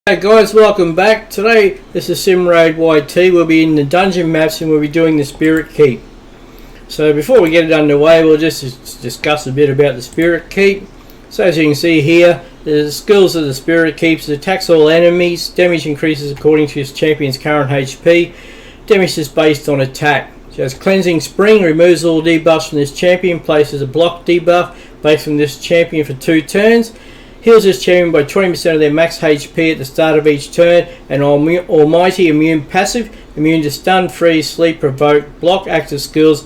Hey guys, welcome back. Today this is SimRaid YT. We'll be in the dungeon maps and we'll be doing the Spirit Keep. So before we get it underway, we'll just discuss a bit about the Spirit Keep. So as you can see here, the skills of the Spirit Keeps: attacks all enemies, damage increases according to his champion's current HP, damage is based on attack. She has Cleansing Spring, removes all debuffs from this champion, places a block debuff based on this champion for 2 turns. Heals this champion by 20% of their max HP at the start of each turn. And Almighty Immune passive, immune to stun, freeze, sleep, provoke, block active skills,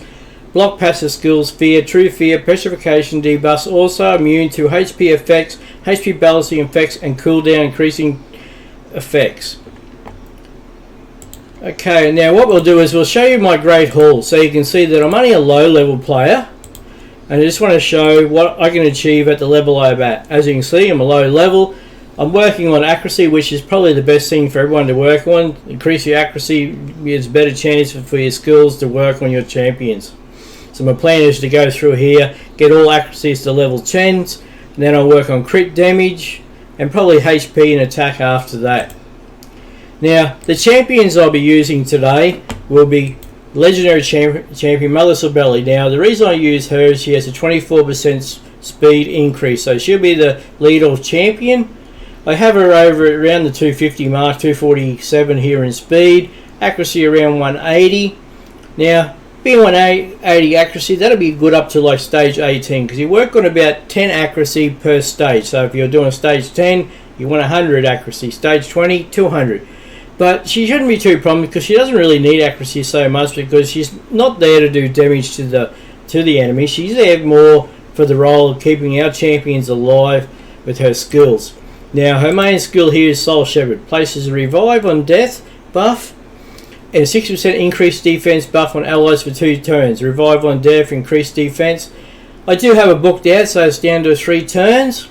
block passive skills, fear, true fear, petrification debuffs. Also immune to HP effects, HP balancing effects, and cooldown increasing effects. Okay, now what we'll do is we'll show you my Great Hall so you can see that I'm only a low level player. And I just want to show what I can achieve at the level I'm at. As you can see, I'm a low level. I'm working on accuracy, which is probably the best thing for everyone to work on. Increase your accuracy, gives better chance for your skills to work on your champions. So my plan is to go through here, get all accuracies to level 10s, and then I'll work on crit damage, and probably HP and attack after that. Now, the champions I'll be using today will be Legendary Champion Mother Sibeli. Now, the reason I use her is she has a 24% speed increase, so she'll be the lead off champion. I have her over around the 250 mark, 247 here in speed, accuracy around 180. Now, being 180 accuracy, that'll be good up to like stage 18, because you work on about 10 accuracy per stage. So if you're doing a stage 10, you want 100 accuracy, stage 20, 200. But she shouldn't be too prominent because she doesn't really need accuracy so much, because she's not there to do damage to the enemy. She's there more for the role of keeping our champions alive with her skills. Now, her main skill here is Soul Shepherd. Places a revive on death buff and a 60% increased defense buff on allies for 2 turns. Revive on death, increased defense. I do have it booked out, so it's down to 3 turns.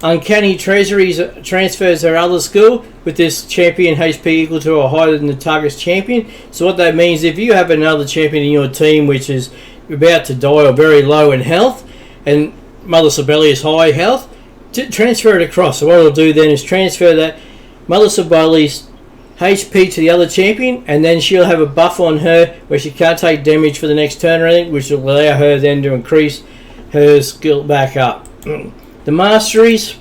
Uncanny Treasuries transfers her other skill with this champion HP equal to or higher than the target's champion. So what that means, if you have another champion in your team which is about to die or very low in health, and Mother Sibeli is high health, transfer it across. So what I'll do then is transfer that Mother Sibeli's HP to the other champion, and then she'll have a buff on her where she can't take damage for the next turn or anything, which will allow her then to increase her skill back up. The masteries,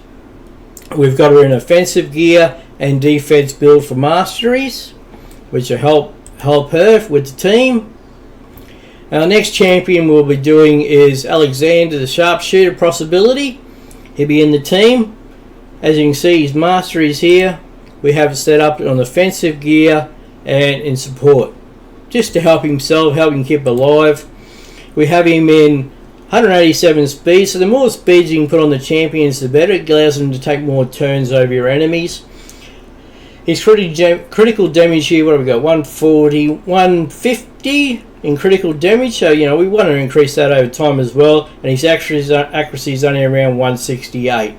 we've got her in offensive gear and defense build for masteries, which will help her with the team. Our next champion we'll be doing is Alexander, the sharpshooter possibility. He'll be in the team. As you can see, his masteries here, we have it set up on offensive gear and in support, just to help himself, help him keep alive. We have him in 187 speed, so the more speeds you can put on the champions, the better. It allows them to take more turns over your enemies. His critical damage here, what have we got? 140, 150 in critical damage, so we want to increase that over time as well. And his accuracy is only around 168.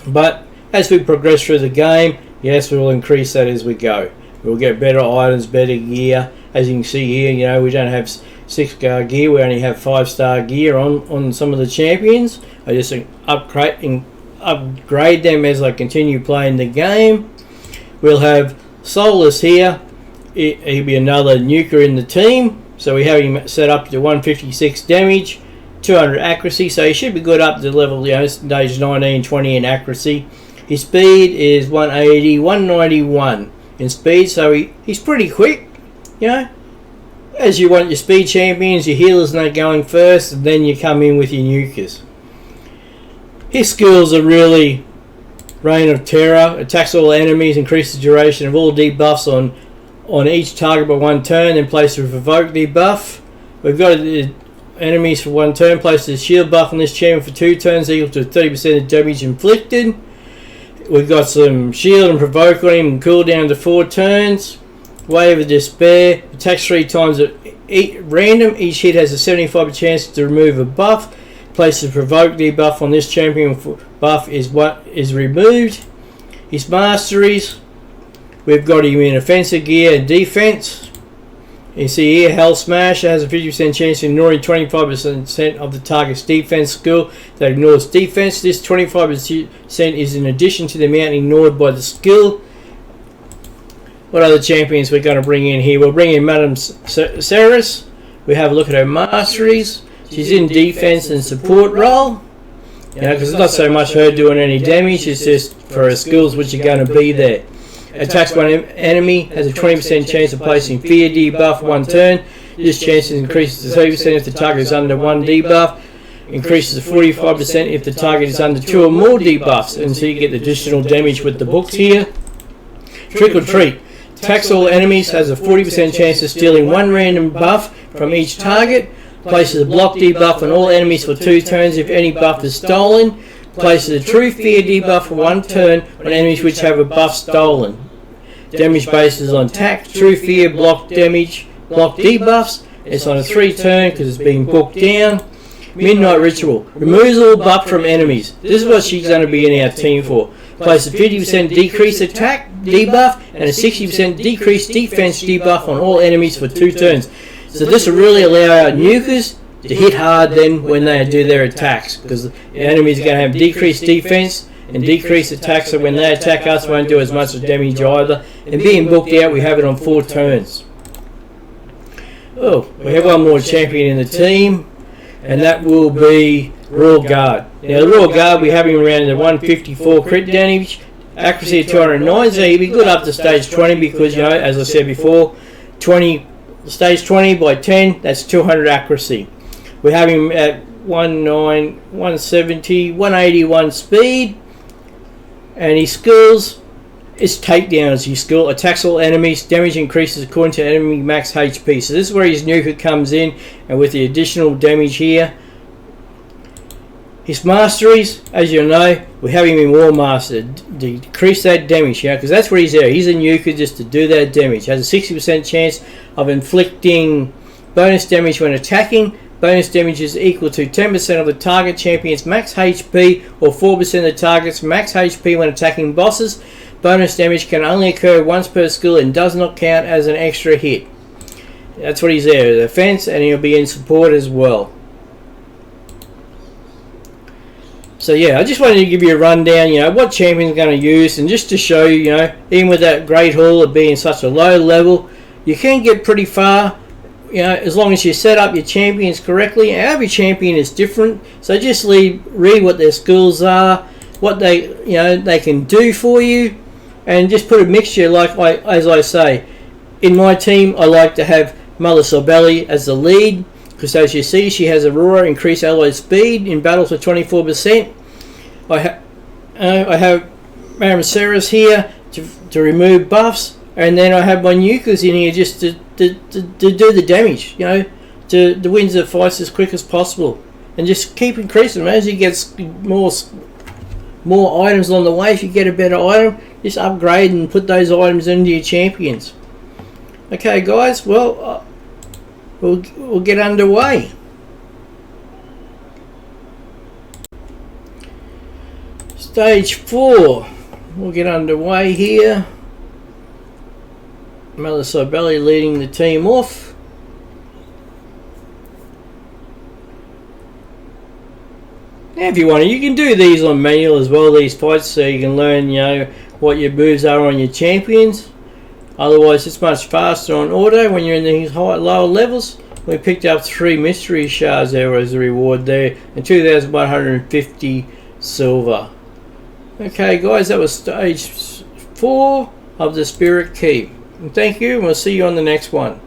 But as we progress through the game, yes, we will increase that as we go. We'll get better items, better gear. As you can see here, we don't have 6-star gear, we only have 5-star gear on some of the champions. I just upgrade them as I continue playing the game. We'll have Solus here. He'll be another nuker in the team, so we have him set up to 156 damage, 200 accuracy, so he should be good up to level stage 19, 20 in accuracy. His speed is 180, 191 in speed, so he's pretty quick, As you want your speed champions, your healers not going first, and then you come in with your nukers. His skills are really Reign of Terror, attacks all enemies, increase the duration of all debuffs on each target by 1 turn, then place a provoke debuff. We've got enemies for 1 turn, place a shield buff on this champion for 2 turns equal to 30% of damage inflicted. We've got some shield and provoke on him and cooldown to 4 turns. Wave of Despair, attacks 3 times at random. Each hit has a 75% chance to remove a buff. Places a provoke debuff on this champion. Buff is what is removed. His masteries, we've got him in offensive gear and defense. You see here, Hell Smash has a 50% chance of ignoring 25% of the target's defense skill that ignores defense. This 25% is in addition to the amount ignored by the skill. What other champions we're going to bring in here? We'll bring in Madame Ceres. We have a look at her masteries. She's in defense and support role. You know, because it's not so much her doing any damage, it's just for her skills which are going to be there. Attacks one enemy, has a 20% chance of placing fear debuff 1 turn. This chance increases to 30% if the target is under 1 debuff. Increases to 45% if the target is under 2 or more debuffs. And so you get additional damage with the books here. Trick or Treat. Attacks all enemies, has a 40% chance of stealing 1 random buff from each target. Places a block debuff on all enemies for 2 turns if any buff is stolen. Places a true fear debuff for 1 turn on enemies which have a buff stolen. Damage bases on attack, true fear, block damage, block debuffs. It's on a 3 turn because it's being booked down. Midnight Ritual. Removes all buff from enemies. This is what she's going to be in our team for. Places a 50% decreased attack debuff and a 60% decreased defense debuff on all enemies for 2 turns. So this will really allow our nukers to hit hard then when they do their attacks, because the enemies are going to have decreased defense and decreased attacks, so when they attack us won't do as much damage either. And being booked out, we have it on 4 turns. Oh, we have one more champion in the team, and that will be Royal Guard. Now the Royal Guard, we have him around the 154 crit damage, accuracy of 209, so he'll be good up to stage 20 because, you know, as I said before, stage 20 by 10, that's 200 accuracy. We have him at 170, 181 speed, and his skills is takedowns. His skill attacks all enemies, damage increases according to enemy max HP. So this is where his nuker comes in, and with the additional damage here. His masteries, as you know, we have him in War Master to decrease that damage, because that's where he's there. He's a nuker just to do that damage. Has a 60% chance of inflicting bonus damage when attacking. Bonus damage is equal to 10% of the target champion's max HP or 4% of the target's max HP when attacking bosses. Bonus damage can only occur once per skill and does not count as an extra hit. That's what he's there, defense, and he'll be in support as well. So yeah, I just wanted to give you a rundown, you know, what champion's going to use, and just to show you, you know, even with that Great Hall of being such a low level, you can get pretty far, you know, as long as you set up your champions correctly. Every champion is different, so just read what their skills are, what they, you know, they can do for you, and just put a mixture. As I say, in my team, I like to have Mother Sorbelli as the lead. Because as you see, she has Aurora, increased alloy speed in battles for 24%. I have Madame Ceres here to remove buffs, and then I have my nukers in here just to do the damage, you know, to win the fights as quick as possible, and just keep increasing them. As you get more items along the way, if you get a better item, just upgrade and put those items into your champions. Okay, guys, well. We'll get underway. Stage 4. We'll get underway here. Mother Sorbelli leading the team off. Now if you want to, you can do these on manual as well, these fights, so you can learn, you know, what your moves are on your champions. Otherwise, it's much faster on auto when you're in these lower levels. We picked up 3 mystery shards there as a reward there, and 2,150 silver. Okay, guys, that was stage 4 of the Spirit Keep. And thank you, and we'll see you on the next one.